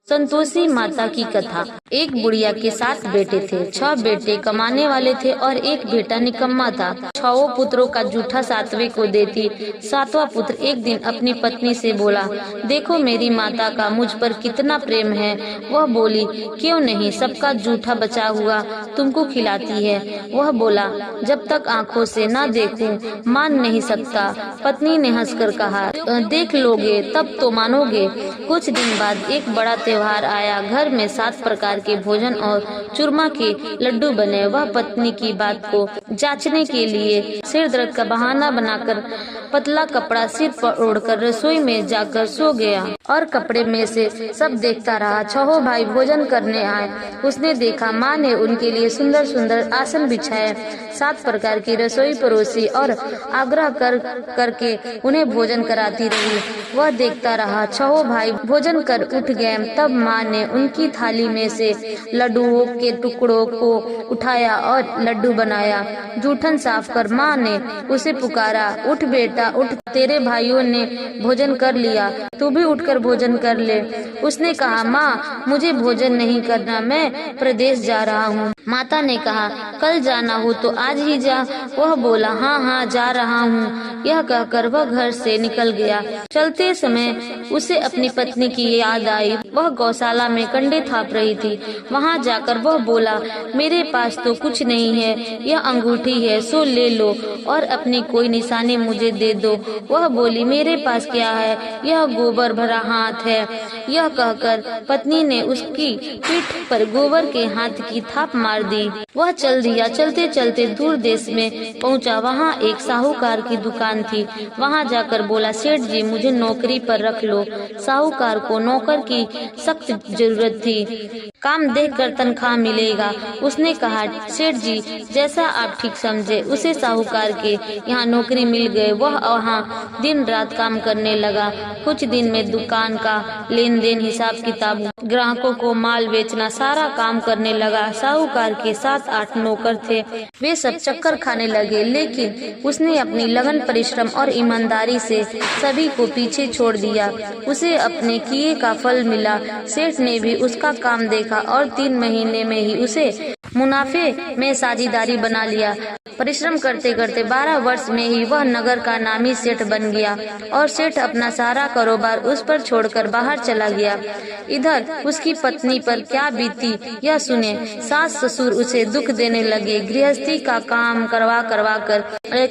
संतोषी माता की कथा। एक बुढ़िया के 7 बेटे थे। 6 बेटे कमाने वाले थे और एक बेटा निकम्मा था। 6 पुत्रों का जूठा 7वें को देती। 7वां पुत्र एक दिन अपनी पत्नी से बोला, देखो मेरी माता का मुझ पर कितना प्रेम है। वह बोली, क्यों नहीं, सबका जूठा बचा हुआ तुमको खिलाती है। वह बोला, जब तक आंखों से न देखूं मान नहीं सकता। पत्नी ने हंसकर कहा, देख लोगे तब तो मानोगे। कुछ दिन बाद एक बड़ा त्योहार आया। घर में 7 प्रकार के भोजन और चूरमा के लड्डू बने। वह पत्नी की बात को जांचने के लिए सिर दर्द का बहाना बनाकर पतला कपड़ा सिर पर ओढ़कर रसोई में जाकर सो गया और कपड़े में से सब देखता रहा। 6 भाई भोजन करने आए। उसने देखा माँ ने उनके लिए सुंदर सुंदर आसन बिछाए, 7 प्रकार की रसोई परोसी और आग्रह करके उन्हें भोजन कराती रही। वह देखता रहा। 6 भाई भोजन कर उठ गए। तब माँ ने उनकी थाली में से लड्डुओं के टुकड़ों को उठाया और लड्डू बनाया। जूठन साफ कर माँ ने उसे पुकारा, उठ बेटा उठ, तेरे भाइयों ने भोजन कर लिया, तू भी उठकर भोजन कर ले। उसने कहा, माँ मुझे भोजन नहीं करना, मैं प्रदेश जा रहा हूँ। माता ने कहा, कल जाना हो तो आज ही जा। वह बोला, हाँ हाँ जा रहा हूँ। यह कहकर वह घर से निकल गया। चलते समय उसे अपनी पत्नी की याद आई। वह गौशाला में कंडे थाप रही थी। वहाँ जाकर वह बोला, मेरे पास तो कुछ नहीं है, यह अंगूठी है, सो ले लो और अपनी कोई निशानी मुझे दे दो। वह बोली, मेरे पास क्या है, यह गोबर भरा हाथ है। यह कहकर पत्नी ने उसकी पीठ पर गोबर के हाथ की थाप मार दी। वह चल दिया। चलते चलते दूर देश में पहुंचा। वहाँ एक साहूकार की दुकान थी। वहाँ जाकर बोला, सेठ जी मुझे नौकरी पर रख लो। साहूकार को नौकर की सख्त जरूरत थी, काम देखकर तनख्वाह मिलेगा। उसने कहा, सेठ जी जैसा आप ठीक समझे। उसे साहूकार के यहाँ नौकरी मिल गई। वह वहाँ दिन रात काम करने लगा। कुछ दिन में दुकान का लेन देन, हिसाब किताब, ग्राहकों को माल बेचना, सारा काम करने लगा। साहूकार के 7-8 नौकर थे। वे सब चक्कर खाने लगे, लेकिन उसने अपनी लगन, परिश्रम और ईमानदारी से सभी को पीछे छोड़ दिया। उसे अपने किए का फल मिला। सेठ ने भी उसका काम देखा और 3 महीने में ही उसे मुनाफे में साझेदारी बना लिया। परिश्रम करते करते 12 वर्ष में ही वह नगर का नामी सेठ बन गया और सेठ अपना सारा कारोबार उस पर छोड़कर बाहर चला गया। इधर उसकी पत्नी पर क्या बीती यह सुने। सास ससुर उसे दुख देने लगे। गृहस्थी का काम करवा कर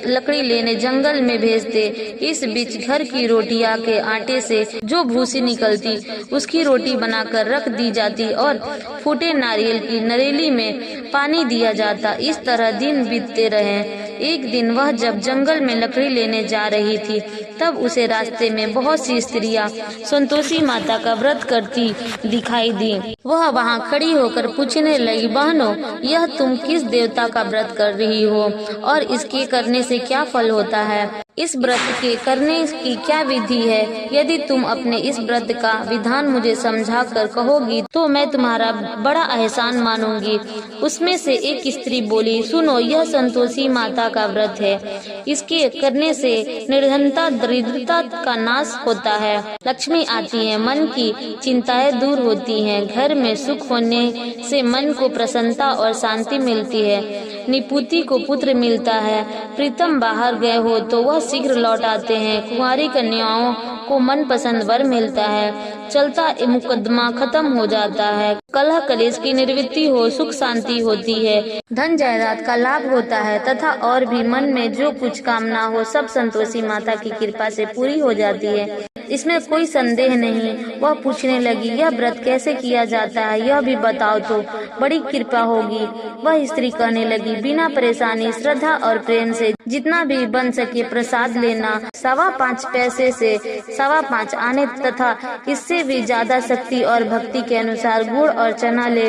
लकड़ी लेने जंगल में भेजते। इस बीच घर की रोटियां के आटे से जो भूसी निकलती उसकी रोटी बनाकर रख दी जाती और फूटे नारियल की नरेली में पानी दिया जाता। इस तरह दिन बीतते रहे। एक दिन वह जब जंगल में लकड़ी लेने जा रही थी, तब उसे रास्ते में बहुत सी स्त्रियां संतोषी माता का व्रत करती दिखाई दी। वह वहां खड़ी होकर पूछने लगी, बहनों यह तुम किस देवता का व्रत कर रही हो और इसके करने से क्या फल होता है? इस व्रत के करने की क्या विधि है? यदि तुम अपने इस व्रत का विधान मुझे समझा कर कहोगी तो मैं तुम्हारा बड़ा एहसान मानूंगी। उसमें से एक स्त्री बोली, सुनो यह संतोषी माता का व्रत है। इसके करने से निर्धनता, दरिद्रता का नाश होता है, लक्ष्मी आती है, मन की चिंताएं दूर होती हैं, घर में सुख होने से मन को प्रसन्नता और शांति मिलती है, निपुति को पुत्र मिलता है, प्रीतम बाहर गए हो तो वह शीघ्र लौट आते हैं, कुंवारी कन्याओं को मन पसंद वर मिलता है, चलता मुकदमा खत्म हो जाता है, कलह कलेश की निवृत्ति हो, सुख शांति होती है, धन जायदाद का लाभ होता है तथा और भी मन में जो कुछ कामना हो सब संतोषी माता की कृपा से पूरी हो जाती है। इसमें कोई संदेह नहीं। वह पूछने लगी, यह व्रत कैसे किया जाता है यह भी बताओ तो बड़ी कृपा होगी। वह स्त्री कहने लगी, बिना परेशानी, श्रद्धा और प्रेम से जितना भी बन सके प्रसाद लेना, 5.25 पैसे से 5.25 आने तथा इससे भी ज्यादा शक्ति और भक्ति के अनुसार गुड़ और चना ले।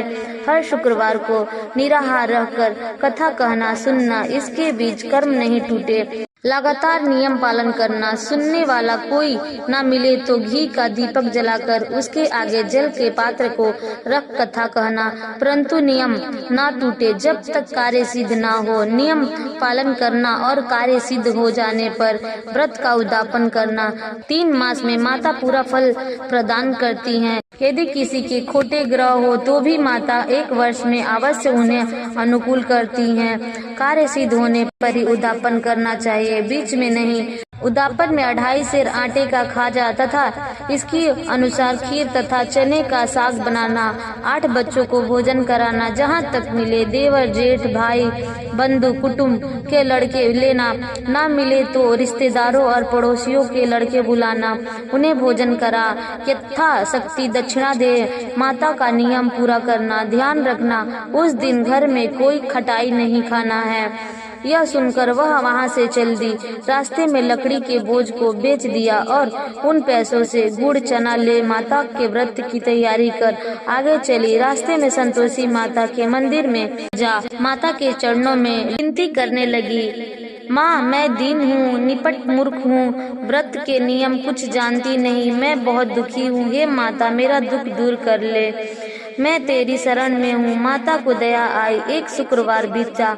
हर शुक्रवार को निराहार रहकर कथा कहना, सुनना, इसके बीच कर्म नहीं टूटे। लगातार नियम पालन करना, सुनने वाला कोई ना मिले तो घी का दीपक जलाकर उसके आगे जल के पात्र को रख कथा कहना, परंतु नियम ना टूटे जब तक कार्य सिद्ध ना हो। नियम पालन करना और कार्य सिद्ध हो जाने पर व्रत का उद्यापन करना। 3 मास में माता पूरा फल प्रदान करती हैं। यदि किसी के खोटे ग्रह हो तो भी माता 1 वर्ष में अवश्य उन्हें अनुकूल करती हैं। कार्य सिद्ध होने पर ही उद्यापन करना चाहिए, बीच में नहीं। उद्यापन में 2.5 सेर आटे का खाजा तथा इसकी अनुसार खीर तथा चने का साग बनाना, 8 बच्चों को भोजन कराना, जहाँ तक मिले देवर जेठ भाई बंधु कुटुंब के लड़के लेना, ना मिले तो रिश्तेदारों और पड़ोसियों के लड़के बुलाना, उन्हें भोजन करा यथाशक्ति दक्षिणा दे। माता का नियम पूरा करना। ध्यान रखना उस दिन घर में कोई खटाई नहीं खाना है। यह सुनकर वह वहां से चल दी। रास्ते में लकड़ी के बोझ को बेच दिया और उन पैसों से गुड़ चना ले माता के व्रत की तैयारी कर आगे चली। रास्ते में संतोषी माता के मंदिर में जा माता के चरणों में विनती करने लगी, माँ मैं दीन हूँ, निपट मूर्ख हूँ, व्रत के नियम कुछ जानती नहीं, मैं बहुत दुखी हूँ। हे माता मेरा दुख दूर कर ले, मैं तेरी शरण में हूँ। माता को दया आई। एक शुक्रवार बीता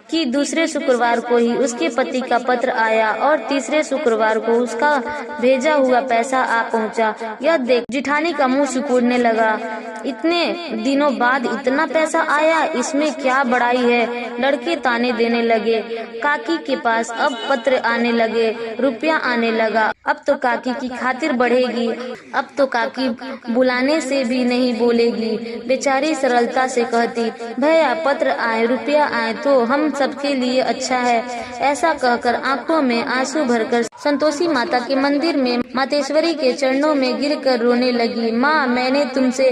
कि दूसरे शुक्रवार को ही उसके पति का पत्र आया और तीसरे शुक्रवार को उसका भेजा हुआ पैसा आ पहुंचा। यह देख जिठानी का मुंह सिकुड़ने लगा। इतने दिनों बाद इतना पैसा आया, इसमें क्या बड़ाई है। लड़के ताने देने लगे। काकी के पास अब पत्र आने लगे, रुपया आने लगा। अब तो काकी की खातिर बढ़ेगी, अब तो काकी बुलाने से भी नहीं बोलेगी। बेचारी सरलता से कहती, भैया पत्र आए रुपया आए तो हम सबके लिए अच्छा है। ऐसा कहकर आंखों में आंसू भरकर संतोषी माता के मंदिर में मातेश्वरी के चरणों में गिरकर रोने लगी। माँ मैंने तुमसे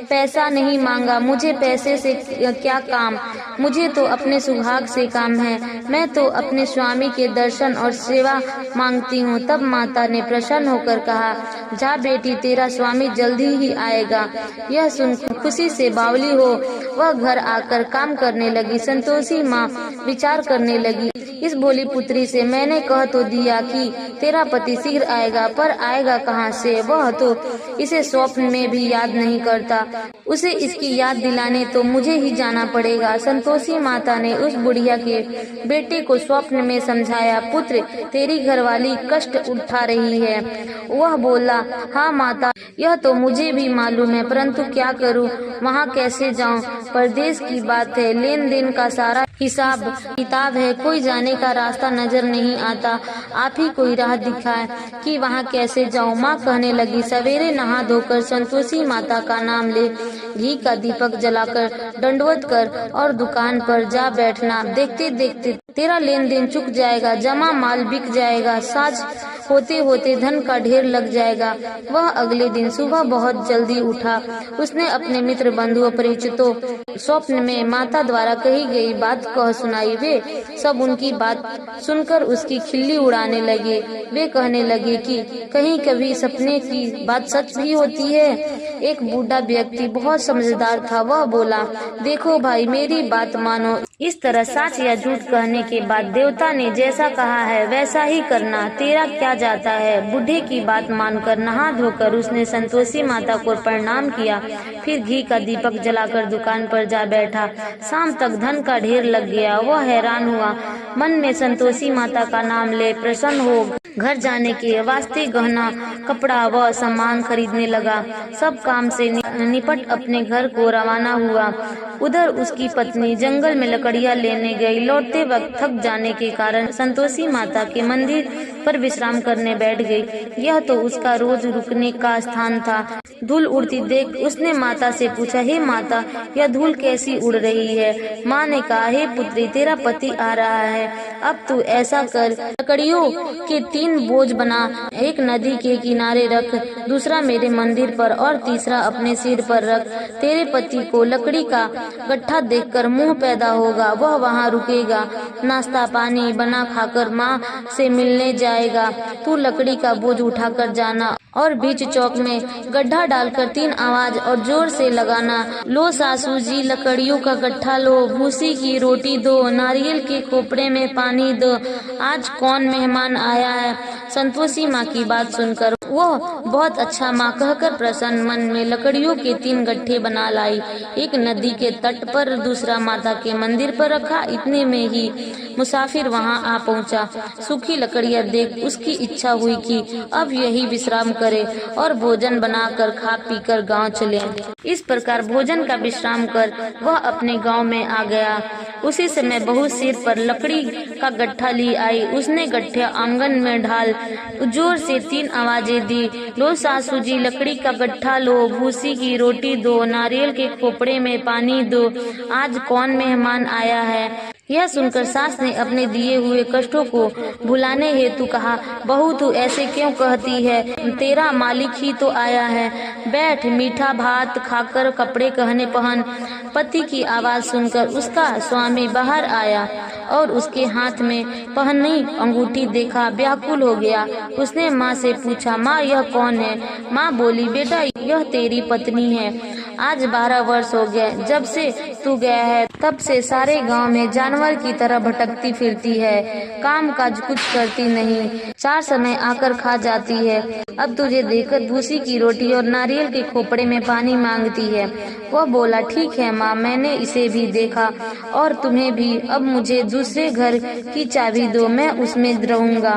पैसा नहीं मांगा, मुझे पैसे से क्या काम, मुझे तो अपने सुहाग से काम है। मैं तो अपने स्वामी के दर्शन और सेवा मांगती हूँ। तब माता ने प्रसन्न होकर कहा, जा बेटी तेरा स्वामी जल्दी ही आएगा। यह सुन खुशी से बावली हो वह घर आकर काम करने लगी। संतोषी माँ विचार करने लगी, इस भोली पुत्री से मैंने कह तो दिया कि तेरा पति शीघ्र आएगा, पर आएगा कहाँ से। वह तो इसे स्वप्न में भी याद नहीं करता, उसे इसकी याद दिलाने तो मुझे ही जाना पड़ेगा। संतोषी माता ने उस बुढ़िया के बेटे को स्वप्न में समझाया, पुत्र तेरी घरवाली कष्ट उठा रही है। वह बोला, हाँ माता यह तो मुझे भी मालूम है, परंतु क्या करूँ, वहाँ कैसे जाऊँ। परदेश की बात है, लेन देन का सारा हिसाब किताब है, कोई जाने का रास्ता नजर नहीं आता। आप ही कोई राह दिखाए कि वहाँ कैसे जाऊँ। माँ कहने लगी, सवेरे नहा धोकर संतोषी माता का नाम ले, घी का दीपक जलाकर दंडवत कर और दुकान पर जा बैठना। देखते देखते तेरा लेन देन चुक जाएगा, जमा माल बिक जाएगा, साज होते होते धन का ढेर लग जाएगा। वह अगले दिन सुबह बहुत जल्दी उठा। उसने अपने मित्र बंधु परिचितों स्वप्न में माता द्वारा कही गई बात कह सुनाई। वे सब उनकी बात सुनकर उसकी खिल्ली उड़ाने लगे। वे कहने लगे कि कहीं कभी सपने की बात सच भी होती है। एक बूढ़ा व्यक्ति बहुत समझदार था। वह बोला, देखो भाई मेरी बात मानो, इस तरह सच या झूठ कहने के बाद देवता ने जैसा कहा है वैसा ही करना, तेरा क्या जाता है। बूढ़े की बात मानकर नहा धोकर उसने संतोषी माता को प्रणाम किया, फिर घी का दीपक जलाकर दुकान पर जा बैठा। शाम तक धन का ढेर लग गया। वह हैरान हुआ, मन में संतोषी माता का नाम ले प्रसन्न हो घर जाने के वास्ते गहना कपड़ा व सामान खरीदने लगा। सब काम से निपट अपने घर को रवाना हुआ। उधर उसकी पत्नी जंगल में लकड़ियां लेने गई। लौटते वक्त थक जाने के कारण संतोषी माता के मंदिर पर विश्राम करने बैठ गई। यह तो उसका रोज रुकने का स्थान था। धूल उड़ती देख उसने माता से पूछा, हे माता यह धूल कैसी उड़ रही है। माँ ने कहा, हे पुत्री तेरा पति आ रहा है, अब तू ऐसा कर, लकड़ियों के 3 बोझ बना, एक नदी के किनारे रख, दूसरा मेरे मंदिर पर और तीसरा अपने सिर पर रख। तेरे पति को लकड़ी का गट्ठा देखकर मुंह पैदा होगा, वह वहाँ रुकेगा। नाश्ता पानी बना खाकर माँ से मिलने जा। जाएगा। तू लकड़ी का बोझ उठाकर जाना और बीच चौक में गड्ढा डालकर 3 आवाज और जोर से लगाना, लो सासू जी लकड़ियों का गट्ठा लो, भूसी की रोटी दो, नारियल के खोपड़े में पानी दो, आज कौन मेहमान आया है। संतोषी माँ की बात सुनकर वह बहुत अच्छा माँ कहकर प्रसन्न मन में लकड़ियों के 3 गट्ठे बना लाई। एक नदी के तट पर, दूसरा माता के मंदिर पर रखा। इतने में ही मुसाफिर वहां आ पहुंचा। सूखी लकड़ियां देख उसकी इच्छा हुई कि अब यही विश्राम करे और भोजन बनाकर खा पीकर गांव चले। इस प्रकार भोजन का विश्राम कर वह अपने गांव में आ गया। उसी समय बहू सिर पर लकड़ी का गट्ठा ली आई। उसने गट्ठा आंगन में ढाल जोर से 3 आवाजें दी, लो सासू जी लकड़ी का गट्ठा लो, भूसी की रोटी दो, नारियल के खोपड़े में पानी दो, आज कौन मेहमान आया है। यह सुनकर सास ने अपने दिए हुए कष्टों को भुलाने हेतु कहा, बहू तू ऐसे क्यों कहती है, तेरा मालिक ही तो आया है, बैठ मीठा भात खाकर कपड़े कहने पहन। पति की आवाज सुनकर उसका स्वामी बाहर आया और उसके हाथ में पहनी अंगूठी देखा, व्याकुल हो गया। उसने माँ से पूछा, माँ यह कौन है। माँ बोली, बेटा यह तेरी पत्नी है। आज 12 वर्ष हो गए जब से तू गया है, तब से सारे गांव में जानवर की तरह भटकती फिरती है, काम काज कुछ करती नहीं, 4 समय आकर खा जाती है। अब तुझे देखकर भूसी की रोटी और नारियल के खोपड़े में पानी मांगती है। वह बोला, ठीक है माँ, मैंने इसे भी देखा और तुम्हें भी। अब मुझे दूसरे घर की चाबी दो, मैं उसमें रहूंगा।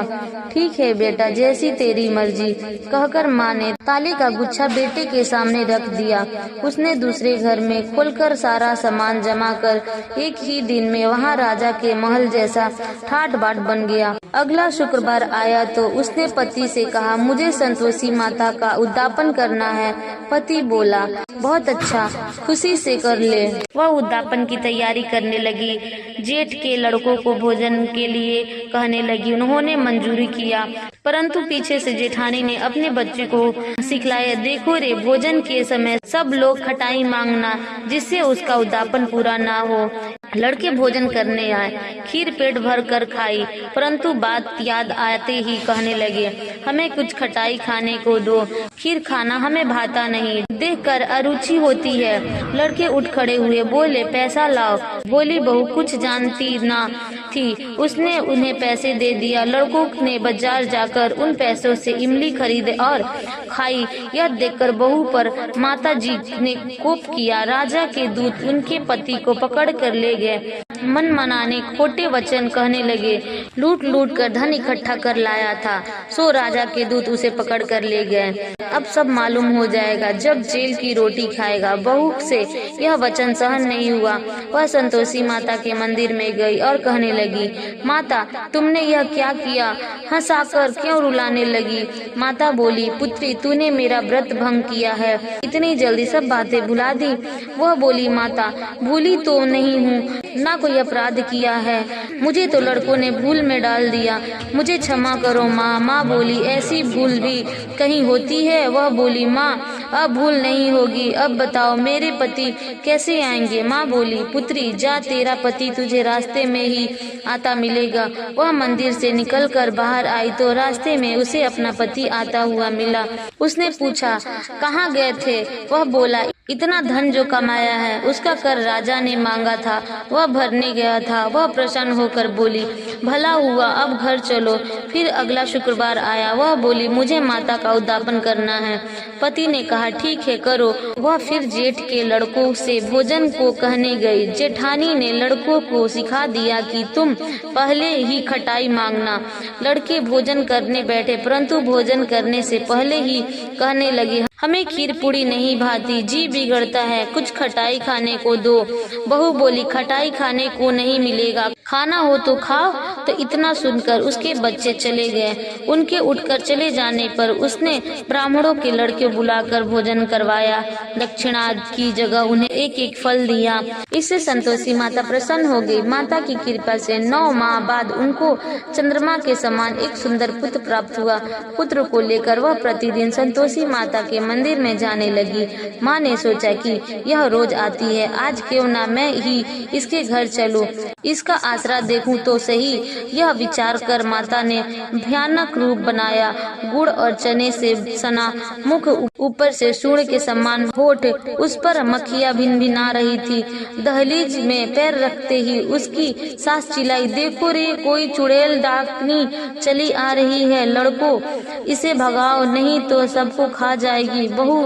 ठीक है बेटा, जैसी तेरी मर्जी, कहकर माँ ने ताले का गुच्छा बेटे के सामने रख दिया। उसने दूसरे घर में खोलकर सारा सामान जमा कर एक ही दिन में वहाँ राजा के महल जैसा ठाट बाट बन गया। अगला शुक्रवार आया तो उसने पति से कहा, मुझे संतोषी माता का उद्यापन करना है। पति बोला, बहुत अच्छा, खुशी से कर ले। वह उद्यापन की तैयारी करने लगी। जेठ के लड़कों को भोजन के लिए कहने लगी। उन्होंने मंजूरी किया, परंतु पीछे से जेठानी ने अपने बच्चे को सिखलाया, देखो रे, भोजन के समय सब लोग खटाई मांगना, जिससे उसका उद्यापन पूरा ना हो। लड़के भोजन करने आए, खीर पेट भर कर खाई, परंतु बात याद आते ही कहने लगे, हमें कुछ खटाई खाने को दो, खीर खाना हमें भाता नहीं, देखकर अरुचि होती है। लड़के उठ खड़े हुए, बोले, पैसा लाओ। बोली बहू कुछ जानती ना थी, उसने उन्हें पैसे दे दिया। लड़कों ने बाजार जाकर उन पैसों से इमली खरीदे और खाई। यह देखकर बहू पर माता जी ने कोप किया। राजा के दूत उनके पति को पकड़ कर ले गए। मन मनाने खोटे वचन कहने लगे। लूट लूट कर धन इकट्ठा कर लाया था, सो राजा के दूत उसे पकड़ कर ले गए। अब सब मालूम हो जाएगा जब जेल की रोटी खाएगा। बहू से यह वचन सहन नहीं हुआ। वह संतोषी माता के मंदिर में गई और कहने लगी, माता तुमने यह क्या किया, हंसाकर क्यों रुलाने लगी। माता बोली, पुत्री तूने मेरा व्रत भंग किया है, इतनी जल्दी सब बातें भुला दी। वह बोली, माता भूली तो नहीं हूँ, ना कोई अपराध किया है, मुझे तो लड़कों ने भूल में डाल दिया, मुझे क्षमा करो माँ। माँ बोली, ऐसी भूल भी कहीं होती है। वह बोली, माँ अब भूल नहीं होगी, अब बताओ मेरे पति कैसे आएंगे। माँ बोली, पुत्री जा, तेरा पति तुझे रास्ते में ही आता मिलेगा। वह मंदिर से निकलकर बाहर आई तो रास्ते में उसे अपना पति आता हुआ मिला। उसने पूछा, कहाँ गए थे। वह बोला, इतना धन जो कमाया है उसका कर राजा ने मांगा था, वह भरने गया था। वह प्रसन्न होकर बोली, भला हुआ, अब घर चलो। फिर अगला शुक्रवार आया। वह बोली, मुझे माता का उद्यापन करना है। पति ने कहा, ठीक है करो। वह फिर जेठ के लड़कों से भोजन को कहने गई। जेठानी ने लड़कों को सिखा दिया कि तुम पहले ही खटाई मांगना। लड़के भोजन करने बैठे, परंतु भोजन करने से पहले ही कहने लगे, हमें खीर पूरी नहीं भाती, जी बिगड़ता है, कुछ खटाई खाने को दो। बहू बोली, खटाई खाने को नहीं मिलेगा, खाना हो तो खाओ। तो इतना सुनकर उसके बच्चे चले गए। उनके उठकर चले जाने पर उसने ब्राह्मणों के लड़के बुलाकर भोजन करवाया। दक्षिणा की जगह उन्हें एक एक फल दिया। इससे संतोषी माता प्रसन्न हो गई। माता की कृपा से 9 माह बाद उनको चंद्रमा के समान एक सुंदर पुत्र प्राप्त हुआ। पुत्र को लेकर वह प्रतिदिन संतोषी माता के मंदिर में जाने लगी। माँ ने सोचा कि यह रोज आती है, आज क्यों ना मैं ही इसके घर चलूं। इसका आसरा देखूं तो सही। यह विचार कर माता ने भयानक रूप बनाया। गुड़ और चने से सना मुख, ऊपर से सूर्य के समान होठ, उस पर मक्खियां भिनभिना रही थी। दहलीज में पैर रखते ही उसकी सास चिल्लाई, देखो रे, कोई चुड़ैल डाकनी चली आ रही है, लड़को इसे भगाओ, नहीं तो सबको खा जाएगी। बहू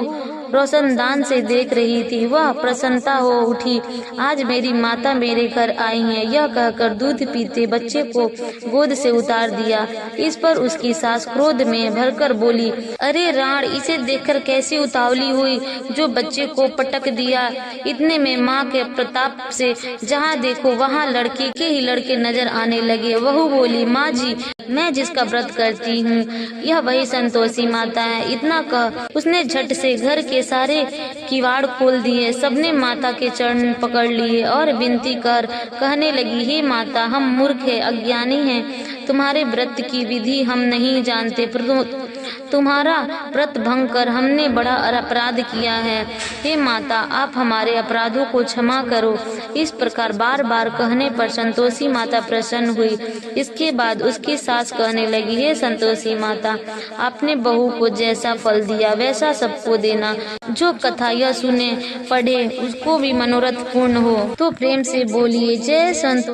रोशनदान से देख रही थी। वह प्रसन्नता हो उठी, आज मेरी माता मेरे घर आई है। यह कहकर दूध पीते बच्चे को गोद से उतार दिया। इस पर उसकी सास क्रोध में भरकर बोली, अरे राण, इसे देखकर कैसी उतावली हुई जो बच्चे को पटक दिया। इतने में माँ के प्रताप से जहाँ देखो वहाँ लड़के के ही लड़के नजर आने लगे। वहू बोली, माँ जी, मैं जिसका व्रत करती हूँ यह वही संतोषी माता है। इतना कह उसने झट से घर के सारे किवाड़ खोल दिए। सबने माता के चरण पकड़ लिए और विनती कर कहने लगी, हे माता, हम मूर्ख है, अज्ञानी हैं, तुम्हारे व्रत की विधि हम नहीं जानते, तुम्हारा व्रत भंग कर हमने बड़ा अपराध किया है। हे माता, आप हमारे अपराधों को क्षमा करो। इस प्रकार बार बार कहने पर संतोषी माता प्रसन्न हुई। इसके बाद उसकी सास कहने लगी, हे संतोषी माता, आपने बहू को जैसा फल दिया वैसा सबको देना। जो कथा यह सुने पढ़े उसको भी मनोरथ पूर्ण हो। तो प्रेम से बोलिए, जय संत।